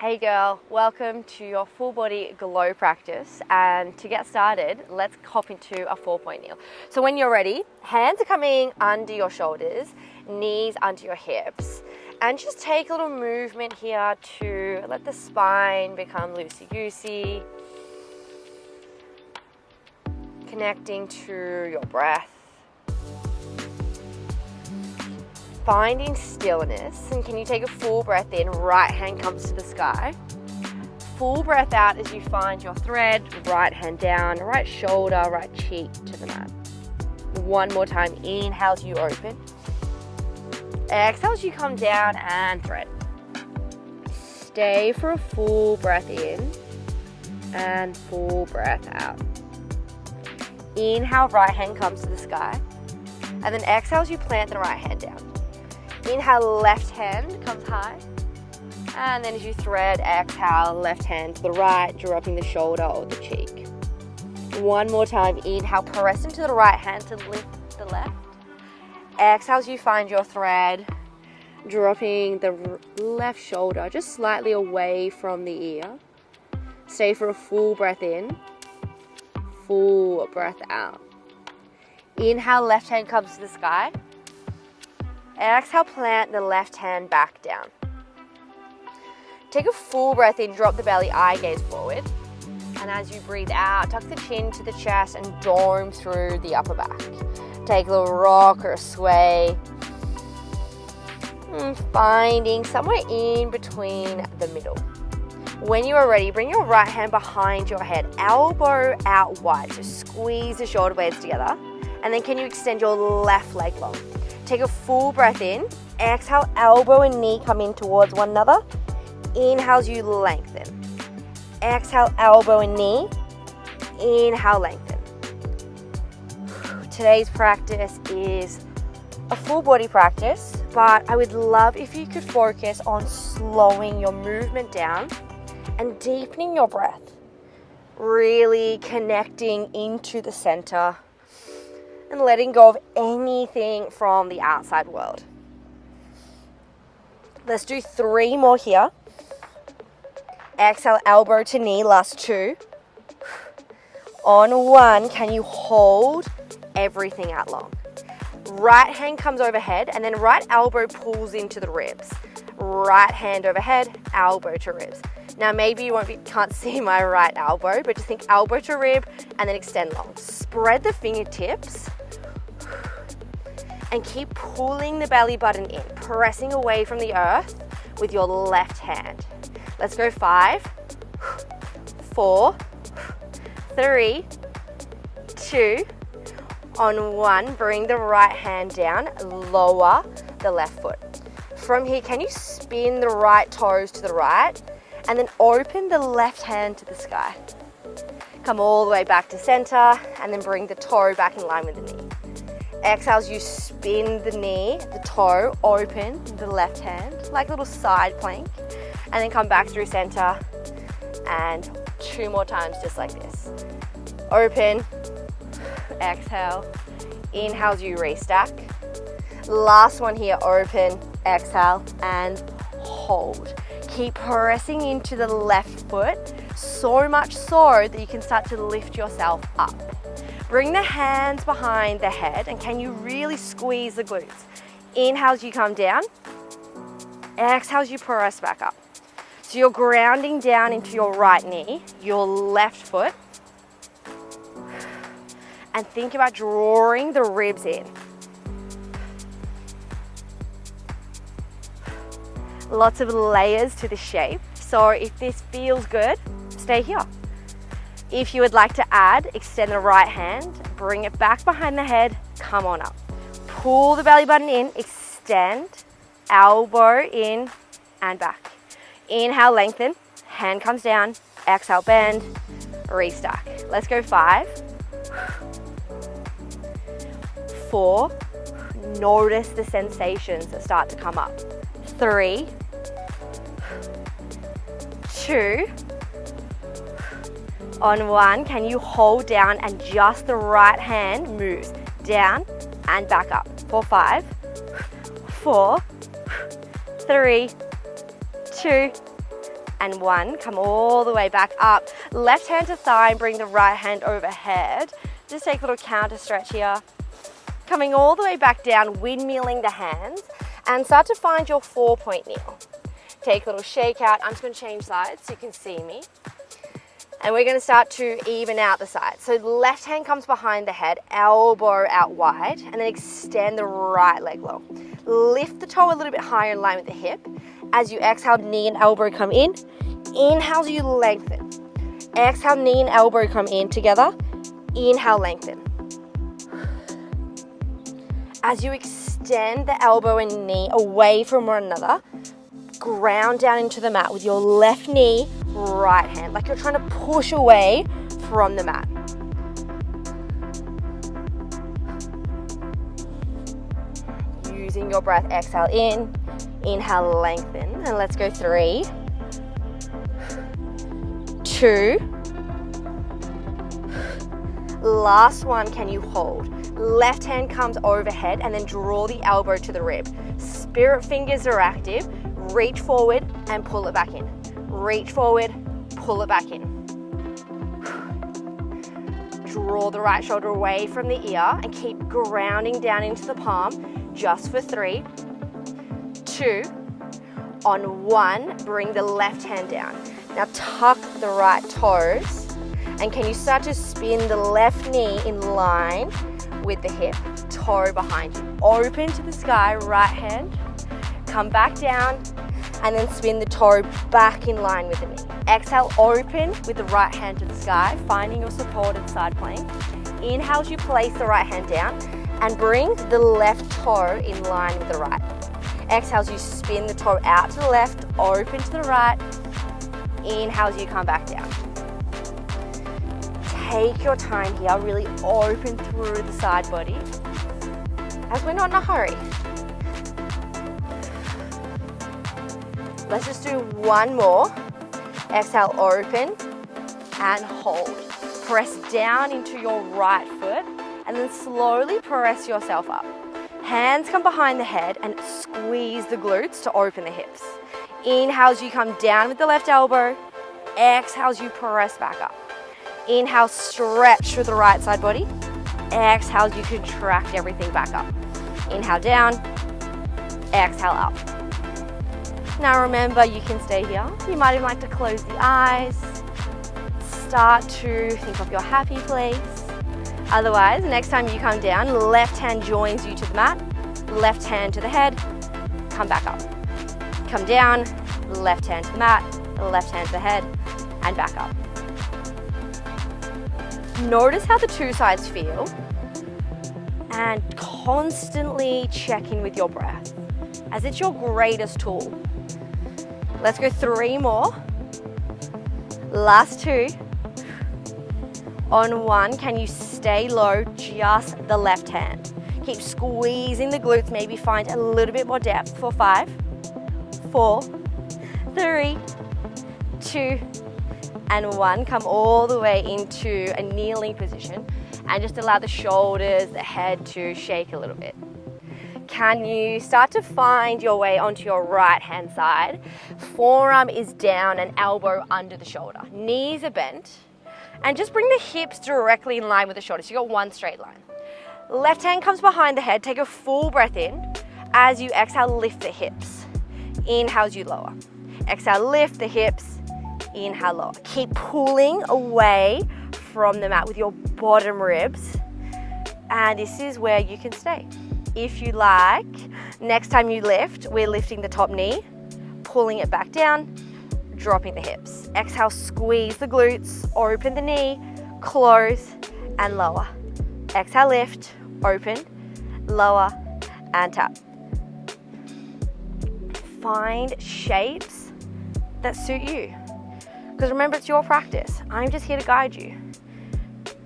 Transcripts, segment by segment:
Hey girl, welcome to your full body glow practice, and to get started, let's hop into a 4-point kneel. So when you're ready, hands are coming under your shoulders, knees under your hips, and just take a little movement here to let the spine become loosey-goosey, connecting to your breath. Finding stillness, and can you take a full breath in, right hand comes to the sky. Full breath out as you find your thread, right hand down, right shoulder, right cheek to the mat. One more time, inhale as you open. Exhale as you come down and thread. Stay for a full breath in and full breath out. Inhale, right hand comes to the sky. And then exhale as you plant the right hand down. Inhale, left hand comes high. And then as you thread, exhale, left hand to the right, dropping the shoulder or the cheek. One more time, inhale, press into the right hand to lift the left. Exhale as you find your thread, dropping the left shoulder just slightly away from the ear. Stay for a full breath in, full breath out. Inhale, left hand comes to the sky. Exhale, plant the left hand back down. Take a full breath in, drop the belly, eye gaze forward. And as you breathe out, tuck the chin to the chest and dome through the upper back. Take a little rock or a sway. Finding somewhere in between the middle. When you are ready, bring your right hand behind your head, elbow out wide. So squeeze the shoulder blades together. And then can you extend your left leg long? Take a full breath in. Exhale, elbow and knee come in towards one another. Inhale as you lengthen. Exhale, elbow and knee. Inhale, lengthen. Today's practice is a full body practice, but I would love if you could focus on slowing your movement down and deepening your breath. Really connecting into the center and letting go of anything from the outside world. Let's do 3 more here. Exhale, elbow to knee, last 2. On 1, can you hold everything out long? Right hand comes overhead, and then right elbow pulls into the ribs. Right hand overhead, elbow to ribs. Now maybe you can't see my right elbow, but just think elbow to rib and then extend long. Spread the fingertips and keep pulling the belly button in, pressing away from the earth with your left hand. Let's go 5, 4, 3, 2, on 1, bring the right hand down, lower the left foot. From here, can you spin the right toes to the right and then open the left hand to the sky? Come all the way back to center and then bring the toe back in line with the knee. Exhale as you spin the knee, the toe, open the left hand, like a little side plank, and then come back through center, and 2 more times just like this. Open, exhale, inhale as you restack. Last one here, open, exhale, and hold. Keep pressing into the left foot, so much so that you can start to lift yourself up. Bring the hands behind the head, and can you really squeeze the glutes? Inhale as you come down, exhale as you press back up. So you're grounding down into your right knee, your left foot, and think about drawing the ribs in. Lots of layers to the shape, so if this feels good, stay here. If you would like to add, extend the right hand, bring it back behind the head, come on up. Pull the belly button in, extend, elbow in and back. Inhale, lengthen, hand comes down, exhale, bend, restack. Let's go 5, 4, notice the sensations that start to come up. 3, 2, on 1, can you hold down and just the right hand moves down and back up for 5, 4, 3, 2, and 1. Come all the way back up. Left hand to thigh and bring the right hand overhead. Just take a little counter stretch here. Coming all the way back down, windmilling the hands, and start to find your 4-point kneel. Take a little shake out. I'm just going to change sides so you can see me. And we're going to start to even out the sides. So left hand comes behind the head, elbow out wide, and then extend the right leg low. Lift the toe a little bit higher in line with the hip. As you exhale, knee and elbow come in. Inhale, you lengthen. Exhale, knee and elbow come in together. Inhale, lengthen. As you extend the elbow and knee away from one another, ground down into the mat with your left knee, right hand, like you're trying to push away from the mat. Using your breath, exhale in, inhale, lengthen, and let's go 3, 2, last one, can you hold? Left hand comes overhead and then draw the elbow to the rib. Spirit fingers are active. Reach forward and pull it back in. Reach forward, pull it back in. Draw the right shoulder away from the ear and keep grounding down into the palm just for 3, 2, on 1, bring the left hand down. Now tuck the right toes, and can you start to spin the left knee in line with the hip, toe behind you. Open to the sky, right hand, come back down, and then spin the toe back in line with the knee. Exhale, open with the right hand to the sky, finding your supported side plank. Inhale as you place the right hand down and bring the left toe in line with the right. Exhale as you spin the toe out to the left, open to the right. Inhale as you come back down. Take your time here, really open through the side body as we're not in a hurry. Let's just do one more. Exhale, open and hold. Press down into your right foot and then slowly press yourself up. Hands come behind the head and squeeze the glutes to open the hips. Inhale as you come down with the left elbow. Exhale as you press back up. Inhale, stretch through the right side body. Exhale as you contract everything back up. Inhale down, exhale up. Now remember, you can stay here. You might even like to close the eyes. Start to think of your happy place. Otherwise, next time you come down, left hand joins you to the mat, left hand to the head, come back up. Come down, left hand to the mat, left hand to the head, and back up. Notice how the two sides feel and constantly check in with your breath as it's your greatest tool. Let's go 3 more. Last 2. On 1, can you stay low, just the left hand. Keep squeezing the glutes, maybe find a little bit more depth for 5, 4, 3, 2, and 1. Come all the way into a kneeling position and just allow the shoulders, the head to shake a little bit. Can you start to find your way onto your right hand side? Forearm is down and elbow under the shoulder. Knees are bent. And just bring the hips directly in line with the shoulders. So you've got one straight line. Left hand comes behind the head. Take a full breath in. As you exhale, lift the hips. Inhale as you lower. Exhale, lift the hips. Inhale, lower. Keep pulling away from the mat with your bottom ribs. And this is where you can stay. If you like, next time you lift, we're lifting the top knee, pulling it back down, dropping the hips. Exhale, squeeze the glutes, open the knee, close and lower. Exhale, lift, open, lower and tap. Find shapes that suit you. Because remember, it's your practice. I'm just here to guide you.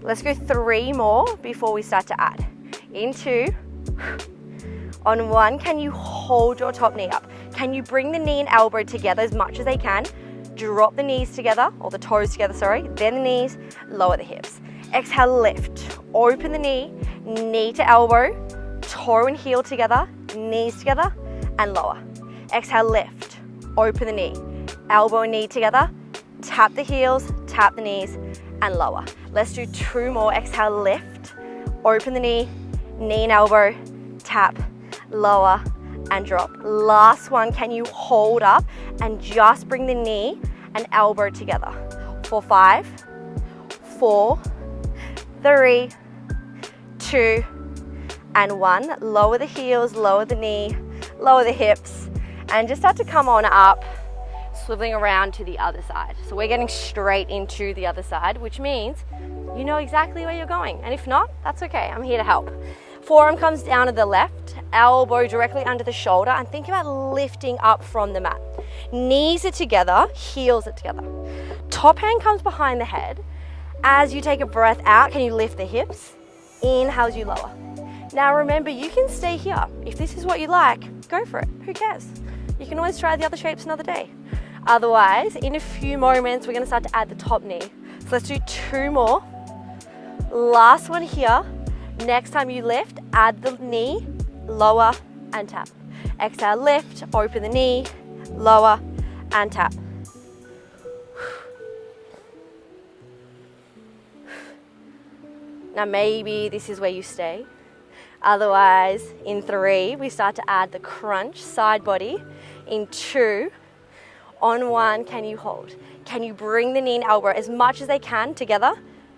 Let's go 3 more before we start to add. In 2. On 1, can you hold your top knee up? Can you bring the knee and elbow together as much as they can? Drop the knees together, or the toes together, sorry. Then the knees, lower the hips. Exhale, lift. Open the knee, knee to elbow, toe and heel together, knees together, and lower. Exhale, lift. Open the knee, elbow and knee together, tap the heels, tap the knees, and lower. Let's do 2 more. Exhale, lift, open the knee, knee and elbow, tap, lower, and drop. Last one, can you hold up and just bring the knee and elbow together? For 5, 4, 3, 2, and 1. Lower the heels, lower the knee, lower the hips, and just start to come on up, swiveling around to the other side. So we're getting straight into the other side, which means you know exactly where you're going. And if not, that's okay, I'm here to help. Forearm comes down to the left, elbow directly under the shoulder, and think about lifting up from the mat. Knees are together, heels are together. Top hand comes behind the head. As you take a breath out, can you lift the hips? Inhale as you lower. Now remember, you can stay here. If this is what you like, go for it. Who cares? You can always try the other shapes another day. Otherwise, in a few moments, we're gonna start to add the top knee. So let's do 2 more. Last one here. Next time you lift, add the knee, lower, and tap. Exhale, lift, open the knee, lower, and tap. Now maybe this is where you stay. Otherwise, in 3, we start to add the crunch, side body. In 2, on 1, can you hold? Can you bring the knee and elbow as much as they can together?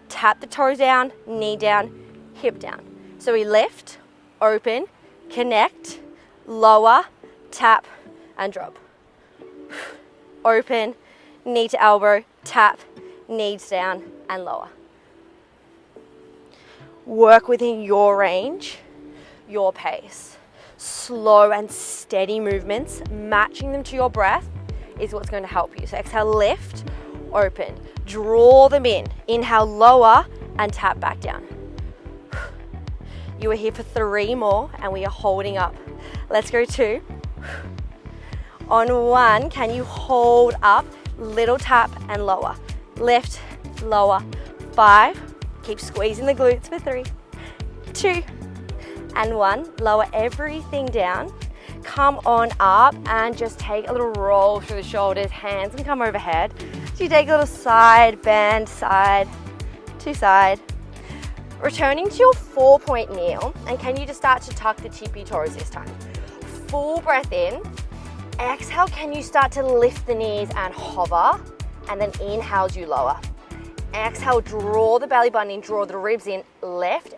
Tap the toes down, knee down, hip down. So we lift, open, connect, lower, tap, and drop. Open, knee to elbow, tap, knees down, and lower. Work within your range, your pace. Slow and steady movements, matching them to your breath is what's going to help you. So exhale, lift, open, draw them in. Inhale, lower, and tap back down. You are here for 3 more, and we are holding up. Let's go 2. On 1, can you hold up, little tap, and lower. Lift, lower, 5. Keep squeezing the glutes for 3, 2, and 1. Lower everything down. Come on up and just take a little roll through the shoulders. Hands can come overhead. So you take a little side bend, side to side. Returning to your 4-point kneel, and can you just start to tuck the tippy toes this time? Full breath in. Exhale, can you start to lift the knees and hover, and then inhale as you lower. Exhale, draw the belly button in, draw the ribs in, lift,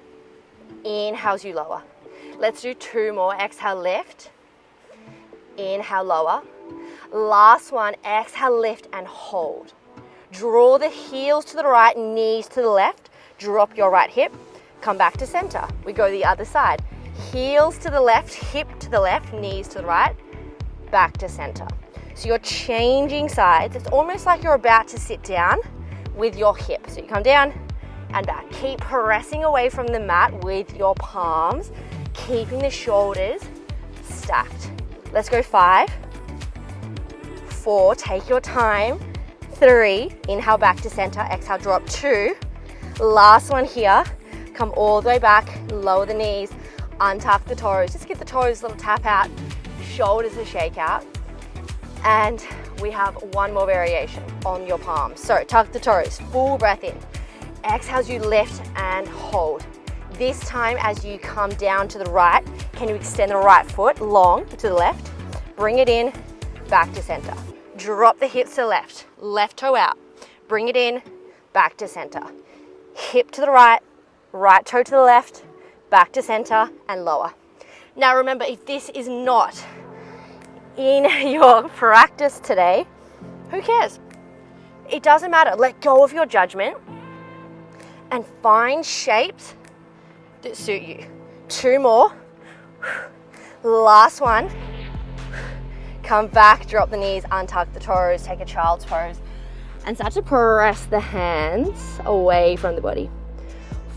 inhale as you lower. Let's do 2 more. Exhale, lift, inhale, lower. Last one, exhale, lift and hold. Draw the heels to the right, knees to the left, drop your right hip, come back to center. We go the other side. Heels to the left, hip to the left, knees to the right, back to center. So you're changing sides. It's almost like you're about to sit down with your hip. So you come down and back. Keep pressing away from the mat with your palms, keeping the shoulders stacked. Let's go 5, 4, take your time. 3, inhale back to center, exhale, drop. 2, last one here. Come all the way back, lower the knees, untuck the toes. Just give the toes a little tap out, shoulders a shake out. And we have 1 more variation on your palms. So tuck the toes, full breath in. Exhale as you lift and hold. This time as you come down to the right, can you extend the right foot long to the left? Bring it in, back to center. Drop the hips to the left, left toe out. Bring it in, back to center. Hip to the right, right toe to the left, back to center and lower. Now remember, if this is not in your practice today, who cares? It doesn't matter. Let go of your judgment and find shapes that suit you. 2 more. Last one. Come back, drop the knees, untuck the toes, take a child's pose, and start to press the hands away from the body.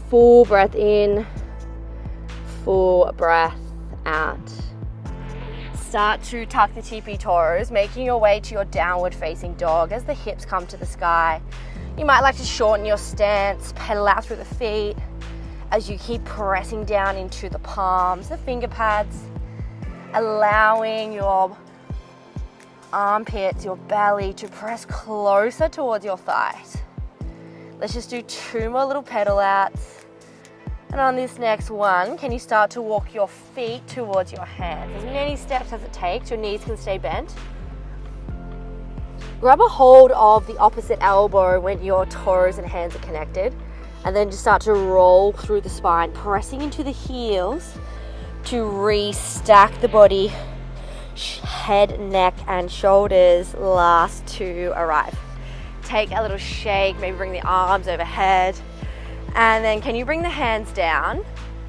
Full breath in, full breath out. Start to tuck the tippy toes, making your way to your downward facing dog as the hips come to the sky. You might like to shorten your stance, pedal out through the feet as you keep pressing down into the palms, the finger pads, allowing your armpits, your belly to press closer towards your thighs. Let's just do 2 more little pedal outs. And on this next one, can you start to walk your feet towards your hands? As many steps as it takes, your knees can stay bent. Grab a hold of the opposite elbow when your toes and hands are connected, and then just start to roll through the spine, pressing into the heels to restack the body. Head, neck, and shoulders last to arrive. Take a little shake, maybe bring the arms overhead, and then can you bring the hands down,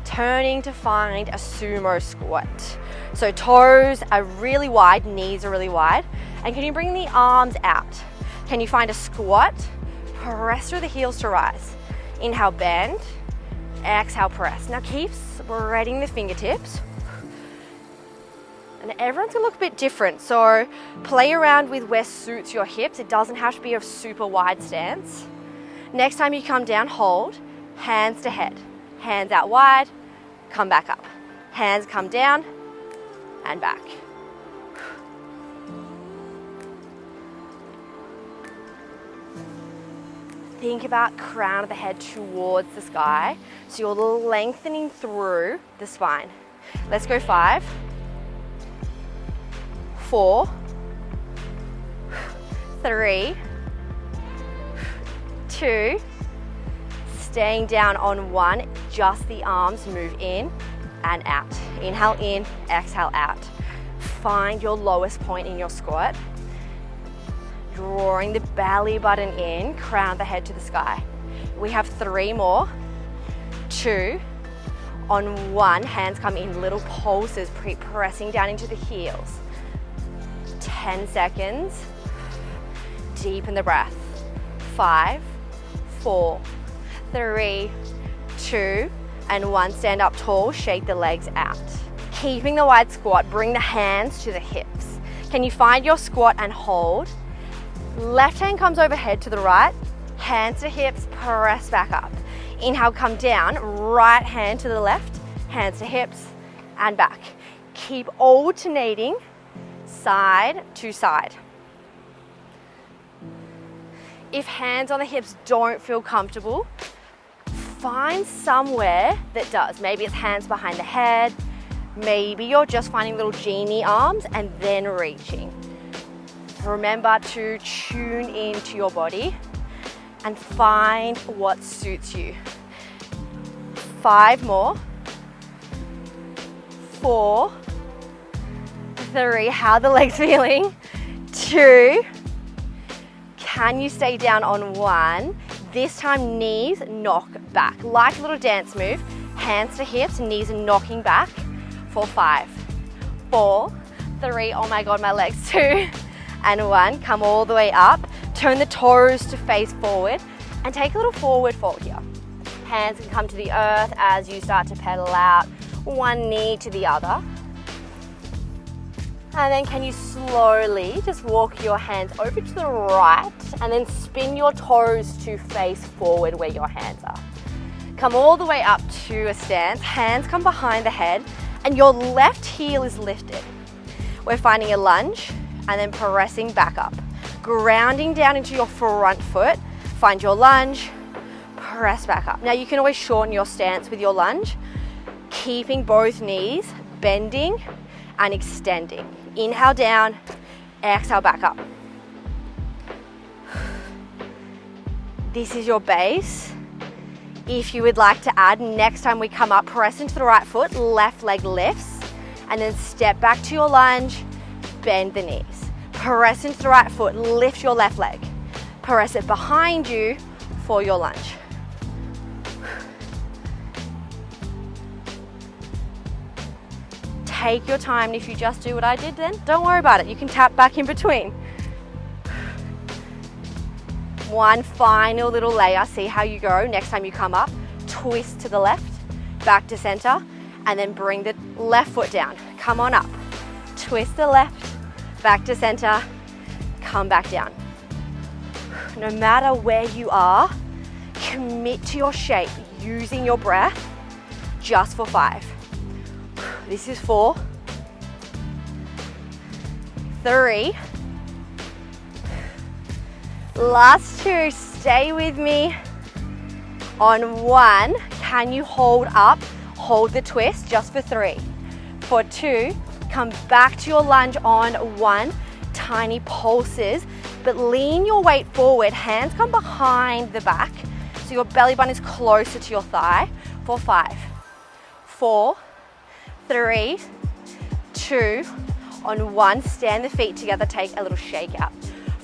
turning to find a sumo squat. So toes are really wide, knees are really wide, and can you bring the arms out? Can you find a squat? Press through the heels to rise. Inhale, bend, exhale, press. Now keep spreading the fingertips. And everyone's gonna look a bit different, so play around with where suits your hips. It doesn't have to be a super wide stance. Next time you come down, hold, hands to head. Hands out wide, come back up. Hands come down and back. Think about crown of the head towards the sky, so you're lengthening through the spine. Let's go 5, 4, 3, 2, staying down on 1, just the arms move in and out. Inhale in, exhale out. Find your lowest point in your squat. Drawing the belly button in, crown the head to the sky. We have 3 more. 2, on 1, hands come in, little pulses, pressing down into the heels. 10 seconds, deepen the breath. 5, 4, 3, 2, and 1, stand up tall, shake the legs out. Keeping the wide squat, bring the hands to the hips. Can you find your squat and hold? Left hand comes overhead to the right, hands to hips, press back up. Inhale, come down, right hand to the left, hands to hips, and back. Keep alternating side to side. If hands on the hips don't feel comfortable, find somewhere that does. Maybe it's hands behind the head, maybe you're just finding little genie arms and then reaching. Remember to tune into your body and find what suits you. 5 more. 4, 3, how are the legs feeling? 2, can you stay down on 1? This time knees knock back. Like a little dance move, hands to hips, knees knocking back for 5, 4, 3, oh my God, my legs, 2, and 1, come all the way up. Turn the toes to face forward and take a little forward fold here. Hands can come to the earth as you start to pedal out, one knee to the other. And then can you slowly just walk your hands over to the right and then spin your toes to face forward where your hands are. Come all the way up to a stance, hands come behind the head and your left heel is lifted. We're finding a lunge and then pressing back up. Grounding down into your front foot, find your lunge, press back up. Now you can always shorten your stance with your lunge, keeping both knees bending and extending. Inhale down, exhale back up. This is your base. If you would like to add, next time we come up, press into the right foot, left leg lifts, and then step back to your lunge, bend the knees. Press into the right foot, lift your left leg. Press it behind you for your lunge. Take your time, and if you just do what I did then, don't worry about it. You can tap back in between. One final little layer, see how you go. Next time you come up, twist to the left, back to center, and then bring the left foot down. Come on up, twist the left, back to center, come back down. No matter where you are, commit to your shape, using your breath just for 5. This is 4, 3, Last two, stay with me. On one, can you hold up, hold the twist just for 3. For 2, come back to your lunge on 1, tiny pulses, but lean your weight forward, hands come behind the back, so your belly button is closer to your thigh. For 5, 4, 3, 2, on 1, stand the feet together, take a little shake out.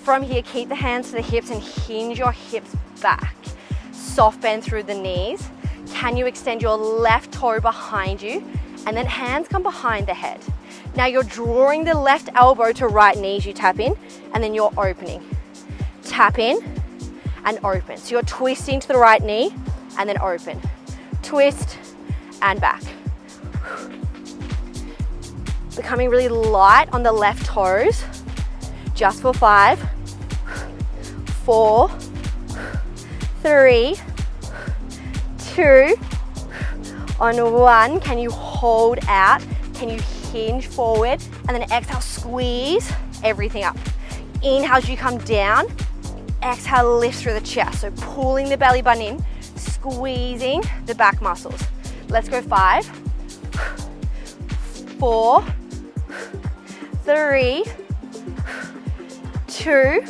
From here, keep the hands to the hips and hinge your hips back. Soft bend through the knees. Can you extend your left toe behind you? And then hands come behind the head. Now you're drawing the left elbow to right knee as you tap in, and then you're opening. Tap in and open. So you're twisting to the right knee and then open. Twist and back. Becoming really light on the left toes. Just for 5, 4, 3, 2, on 1, can you hold out? Can you hinge forward? And then exhale, squeeze everything up. Inhale as you come down, exhale, lift through the chest. So pulling the belly button in, squeezing the back muscles. Let's go 5, 4, 3, 2,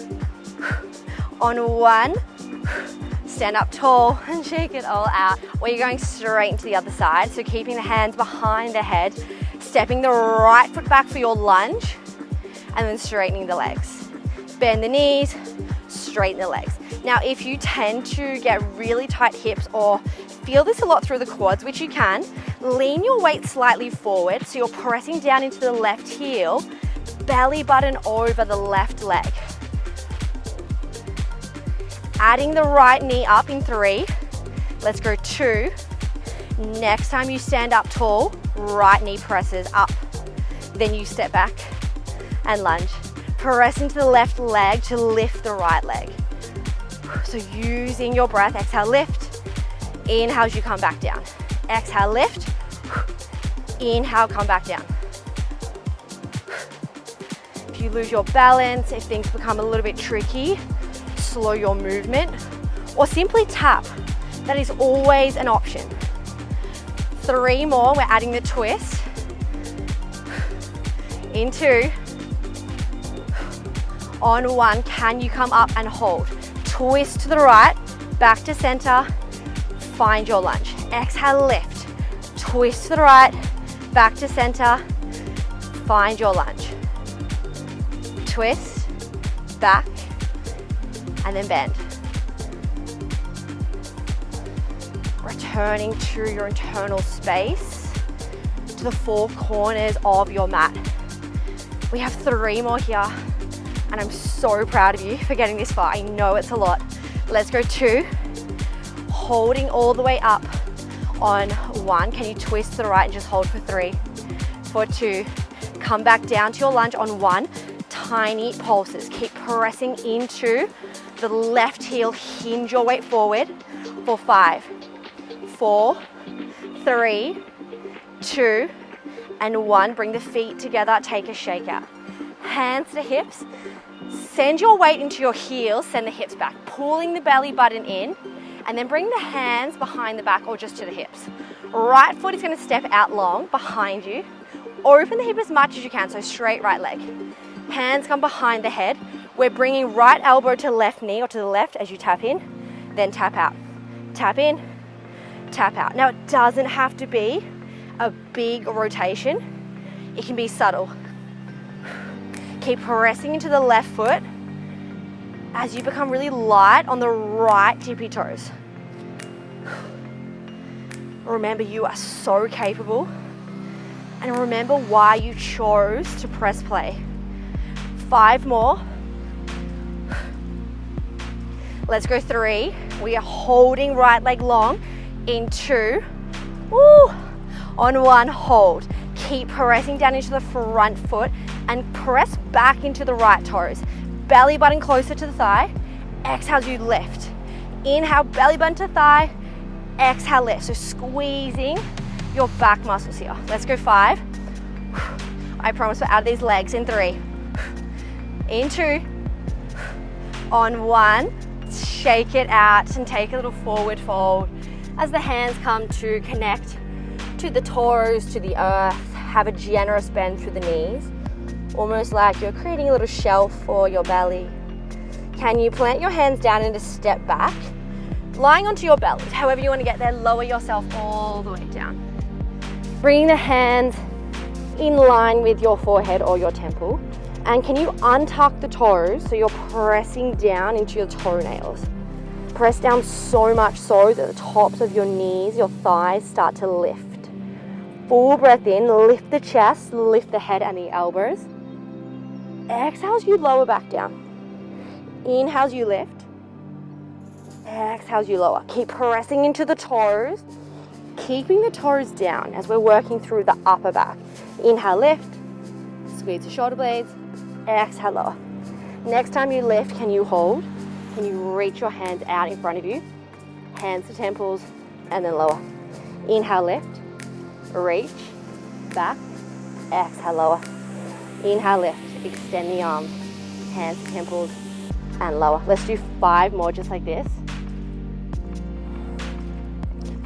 on 1, stand up tall and shake it all out. Or you're going straight into the other side, so keeping the hands behind the head, stepping the right foot back for your lunge, and then straightening the legs. Bend the knees, straighten the legs. Now, if you tend to get really tight hips or feel this a lot through the quads, which you can, lean your weight slightly forward, so you're pressing down into the left heel, belly button over the left leg. Adding the right knee up in 3. Let's go 2. Next time you stand up tall, right knee presses up. Then you step back and lunge. Press into the left leg to lift the right leg. So using your breath, exhale, lift. Inhale as you come back down. Exhale, lift. Inhale, come back down. If you lose your balance, if things become a little bit tricky, slow your movement or simply tap. That is always an option. 3 more, we're adding the twist. In 2. On 1, can you come up and hold? Twist to the right, back to center, find your lunge. Exhale, lift. Twist to the right, back to center, find your lunge. Twist, back, and then bend. Returning to your internal space, to the 4 corners of your mat. We have 3 more here, and I'm so proud of you for getting this far. I know it's a lot. Let's go 2. Holding all the way up on 1. Can you twist to the right and just hold for 3? For 2. Come back down to your lunge on 1. Tiny pulses. Keep pressing into the left heel. Hinge your weight forward. For 5, 4, 3, 2, and 1. Bring the feet together. Take a shake out. Hands to hips. Send your weight into your heels. Send the hips back. Pulling the belly button in. And then bring the hands behind the back or just to the hips. Right foot is going to step out long behind you. Open the hip as much as you can. So straight right leg. Hands come behind the head. We're bringing right elbow to left knee or to the left as you tap in. Then tap out. Tap in. Tap out. Now it doesn't have to be a big rotation. It can be subtle. Keep pressing into the left foot as you become really light on the right tippy toes. Remember, you are so capable. And remember why you chose to press play. 5 more. Let's go 3. We are holding right leg long. In 2. Woo. On 1, hold. Keep pressing down into the front foot and press back into the right toes. Belly button closer to the thigh. Exhale as you lift. Inhale, belly button to thigh. Exhale, lift. So squeezing your back muscles here. Let's go 5. I promise we're out of these legs in 3. In 2. On one, shake it out and take a little forward fold as the hands come to connect to the toes, to the earth. Have a generous bend through the knees, almost like you're creating a little shelf for your belly. Can you plant your hands down and just step back, lying onto your belly? However you want to get there, lower yourself all the way down. Bringing the hands in line with your forehead or your temple. And can you untuck the toes so you're pressing down into your toenails? Press down so much so that the tops of your knees, your thighs start to lift. Full breath in, lift the chest, lift the head and the elbows. Exhale as you lower back down. Inhale as you lift. Exhale as you lower. Keep pressing into the toes, keeping the toes down as we're working through the upper back. Inhale, lift, squeeze the shoulder blades, exhale, lower. Next time you lift, can you hold? Can you reach your hands out in front of you? Hands to temples, and then lower. Inhale, lift, reach, back, exhale, lower. Inhale, lift, extend the arms, hands to temples, and lower. Let's do 5 more just like this.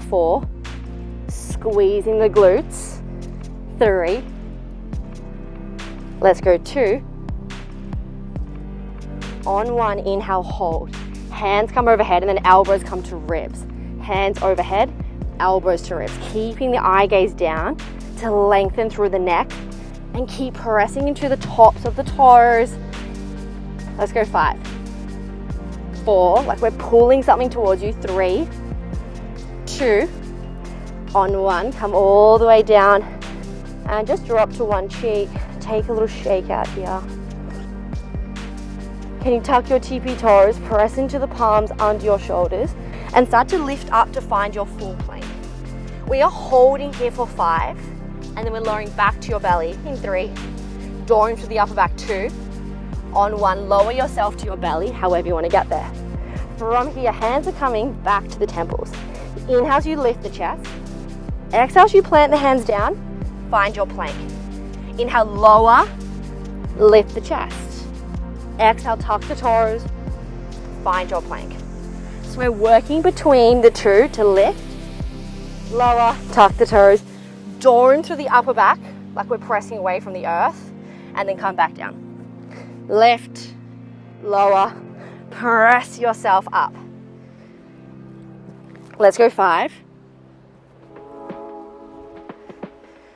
4, squeezing the glutes. 3, let's go 2. On 1, inhale, hold. Hands come overhead and then elbows come to ribs. Hands overhead, elbows to ribs. Keeping the eye gaze down to lengthen through the neck and keep pressing into the tops of the toes. Let's go 5, 4, like we're pulling something towards you. 3, 2, on 1, come all the way down and just drop to one cheek. Take a little shake out here. Can you tuck your TP toes, press into the palms under your shoulders and start to lift up to find your full plank. We are holding here for 5 and then we're lowering back to your belly in 3, drawing through the upper back 2. On 1, lower yourself to your belly, however you want to get there. From here, hands are coming back to the temples. Inhale as you lift the chest. Exhale as you plant the hands down, find your plank. Inhale, lower, lift the chest. Exhale, tuck the toes, find your plank. So we're working between the two to lift, lower, tuck the toes, drawing through the upper back, like we're pressing away from the earth, and then come back down. Lift, lower, press yourself up. Let's go 5.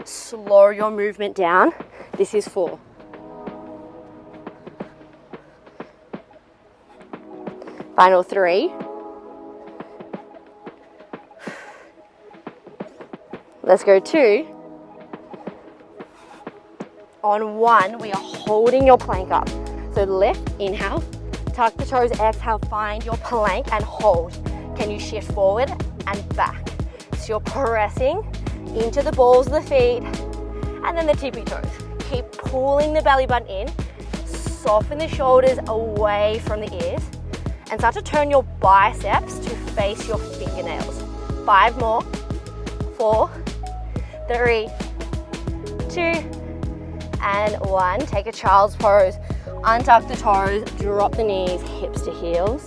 Slow your movement down. This is 4. Final 3. Let's go 2. On 1, we are holding your plank up. So lift, inhale, tuck the toes, exhale, find your plank and hold. Can you shift forward and back? So you're pressing into the balls of the feet and then the tippy toes. Keep pulling the belly button in, soften the shoulders away from the ears and start to turn your biceps to face your fingernails. 5 more, 4, 3, 2, and 1. Take a child's pose, untuck the toes, drop the knees, hips to heels,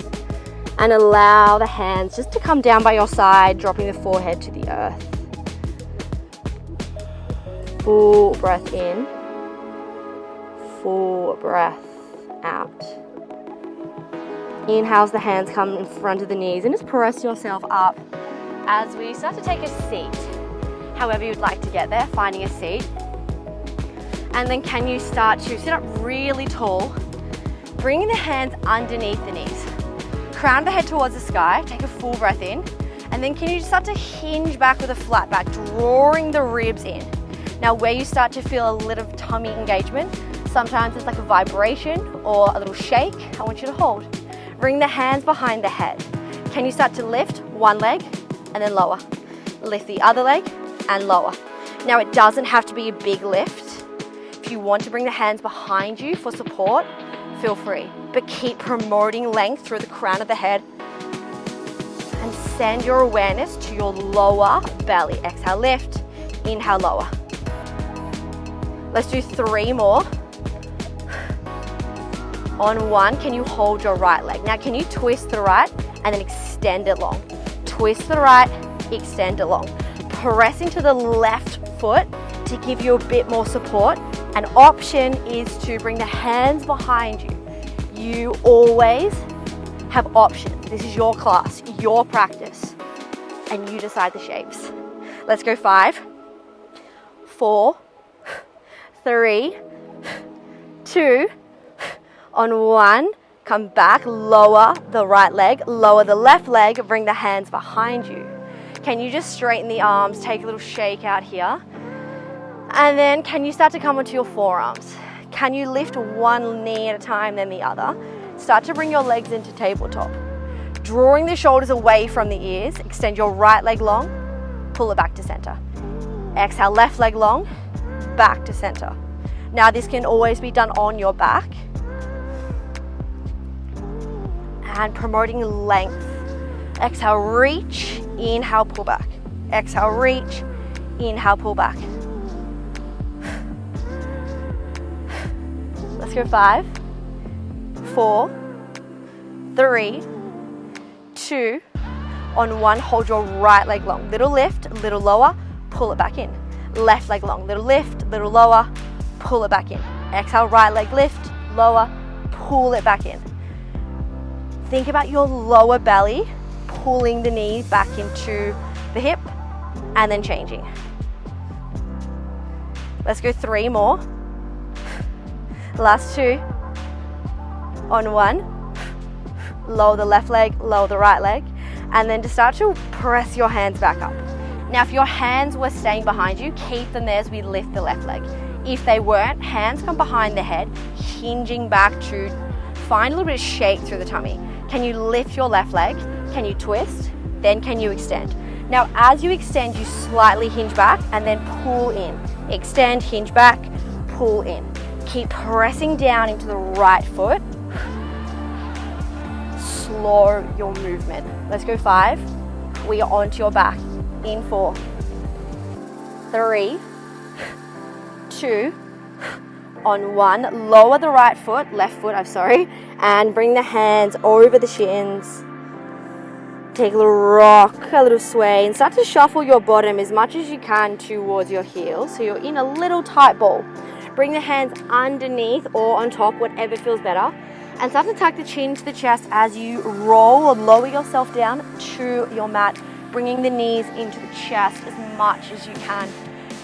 and allow the hands just to come down by your side, dropping the forehead to the earth. Full breath in, full breath out. Inhale as the hands come in front of the knees and just press yourself up as we start to take a seat. However you'd like to get there, finding a seat. And then can you start to sit up really tall, bringing the hands underneath the knees. Crown the head towards the sky, take a full breath in, and then can you start to hinge back with a flat back, drawing the ribs in. Now where you start to feel a little tummy engagement, sometimes it's like a vibration or a little shake, I want you to hold. Bring the hands behind the head. Can you start to lift one leg and then lower? Lift the other leg and lower. Now it doesn't have to be a big lift. If you want to bring the hands behind you for support, feel free. But keep promoting length through the crown of the head and send your awareness to your lower belly. Exhale, lift, inhale, lower. Let's do 3 more. On 1, can you hold your right leg? Now, can you twist to the right and then extend it long? Twist to the right, extend it long. Press into the left foot to give you a bit more support. An option is to bring the hands behind you. You always have options. This is your class, your practice, and you decide the shapes. Let's go 5, 4, 3, 2, on 1, come back, lower the right leg, lower the left leg, bring the hands behind you. Can you just straighten the arms, take a little shake out here? And then can you start to come onto your forearms? Can you lift one knee at a time, then the other? Start to bring your legs into tabletop. Drawing the shoulders away from the ears, extend your right leg long, pull it back to center. Exhale, left leg long, back to center. Now this can always be done on your back. And promoting length. Exhale, reach, inhale, pull back. Exhale, reach, inhale, pull back. Let's go 5, 4, 3, 2, on 1, hold your right leg long. Little lift, little lower, pull it back in. Left leg long, little lift, little lower, pull it back in. Exhale, right leg lift, lower, pull it back in. Think about your lower belly, pulling the knees back into the hip, and then changing. Let's go 3 more. Last 2. On 1, lower the left leg, lower the right leg, and then to start to press your hands back up. Now, if your hands were staying behind you, keep them there as we lift the left leg. If they weren't, hands come behind the head, hinging back to find a little bit of shake through the tummy. Can you lift your left leg? Can you twist? Then can you extend? Now, as you extend, you slightly hinge back and then pull in. Extend, hinge back, pull in. Keep pressing down into the right foot. Slow your movement. Let's go 5. We are onto your back. In 4, 3, 2, on 1. Lower the right foot, left foot, and bring the hands over the shins. Take a little rock, a little sway, and start to shuffle your bottom as much as you can towards your heels. So you're in a little tight ball. Bring the hands underneath or on top, whatever feels better. And start to tuck the chin to the chest as you roll or lower yourself down to your mat, bringing the knees into the chest as much as you can.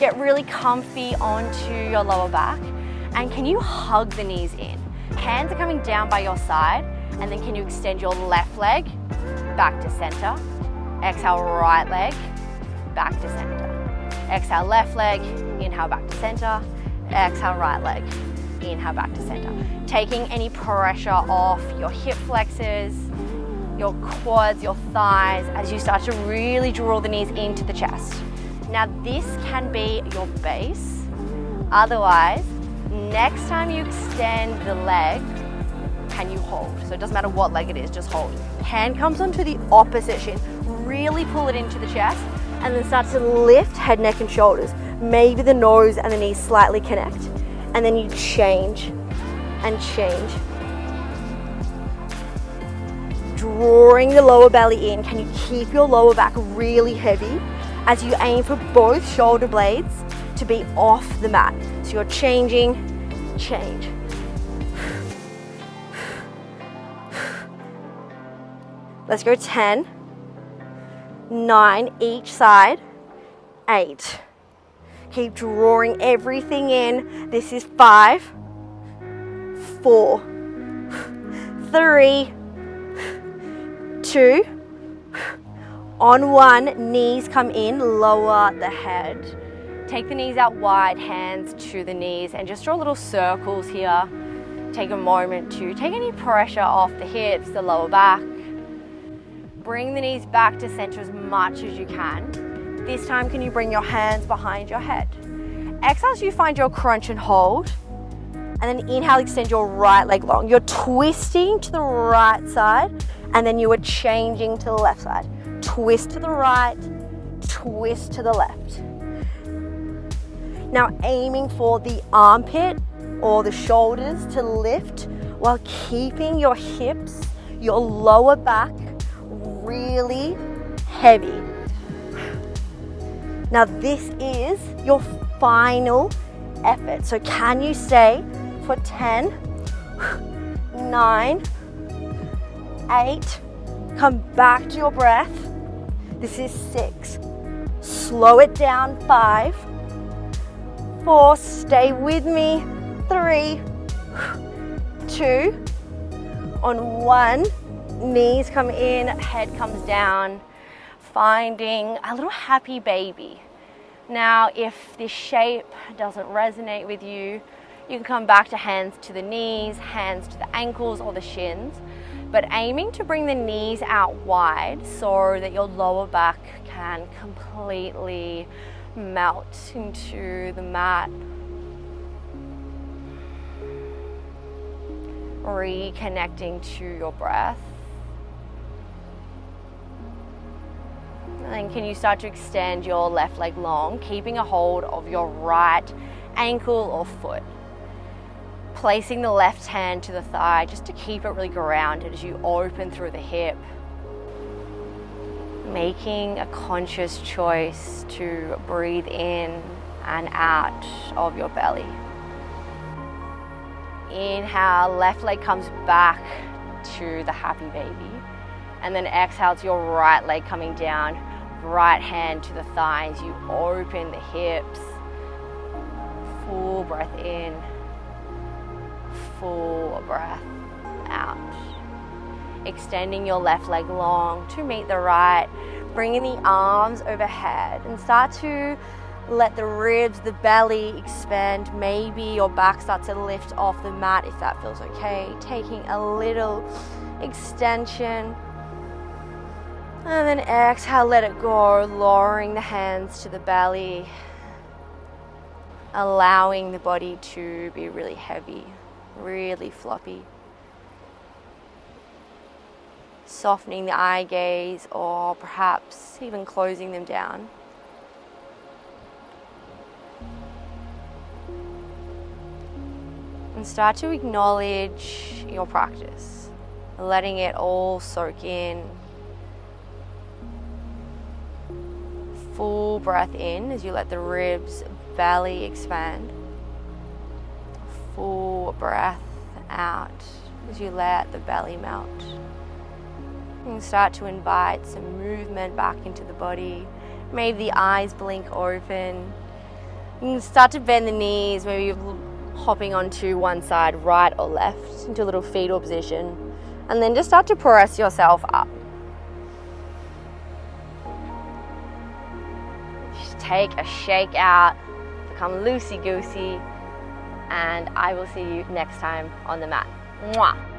Get really comfy onto your lower back. And can you hug the knees in? Hands are coming down by your side, and then can you extend your left leg back to center? Exhale, right leg, back to center. Exhale, left leg, inhale, back to center. Exhale, right leg, inhale, back to center. Taking any pressure off your hip flexors, your quads, your thighs, as you start to really draw the knees into the chest. Now this can be your base. Otherwise, next time you extend the leg, can you hold? So it doesn't matter what leg it is, just hold. Hand comes onto the opposite shin. Really pull it into the chest and then start to lift head, neck, and shoulders. Maybe the nose and the knees slightly connect. And then you change and change. Drawing the lower belly in. Can you keep your lower back really heavy as you aim for both shoulder blades to be off the mat? So you're changing, change. Let's go 10, 9 each side, 8. Keep drawing everything in. This is 5, 4, 3, 2, on 1, knees come in, lower the head. Take the knees out wide, hands to the knees, and just draw little circles here. Take a moment to take any pressure off the hips, the lower back. Bring the knees back to center as much as you can. This time, can you bring your hands behind your head? Exhale as you find your crunch and hold. And then inhale, extend your right leg long. You're twisting to the right side, and then you are changing to the left side. Twist to the right, twist to the left. Now aiming for the armpit or the shoulders to lift while keeping your hips, your lower back really heavy. Now this is your final effort. So can you stay for 10, 9, 8, come back to your breath. This is 6. Slow it down, 5, 4, stay with me, 3, 2, on 1, knees come in, head comes down, finding a little happy baby. Now, if this shape doesn't resonate with you, you can come back to hands to the knees, hands to the ankles or the shins, but aiming to bring the knees out wide so that your lower back can completely melt into the mat. Reconnecting to your breath. And then can you start to extend your left leg long, keeping a hold of your right ankle or foot. Placing the left hand to the thigh just to keep it really grounded as you open through the hip. Making a conscious choice to breathe in and out of your belly. Inhale, left leg comes back to the happy baby. And then exhale, it's your right leg coming down, right hand to the thighs. You open the hips. Full breath in. Full breath out. Extending your left leg long to meet the right. Bringing the arms overhead and start to let the ribs, the belly expand. Maybe your back starts to lift off the mat if that feels okay. Taking a little extension. And then exhale, let it go, lowering the hands to the belly. Allowing the body to be really heavy, really floppy. Softening the eye gaze or perhaps even closing them down. And start to acknowledge your practice, letting it all soak in. Full breath in as you let the ribs, belly expand. Full breath out as you let the belly melt. And start to invite some movement back into the body. Maybe the eyes blink open. You can start to bend the knees, maybe you're hopping onto one side, right or left, into a little fetal position. And then just start to press yourself up. Just take a shake out, become loosey-goosey, and I will see you next time on the mat. Mwah!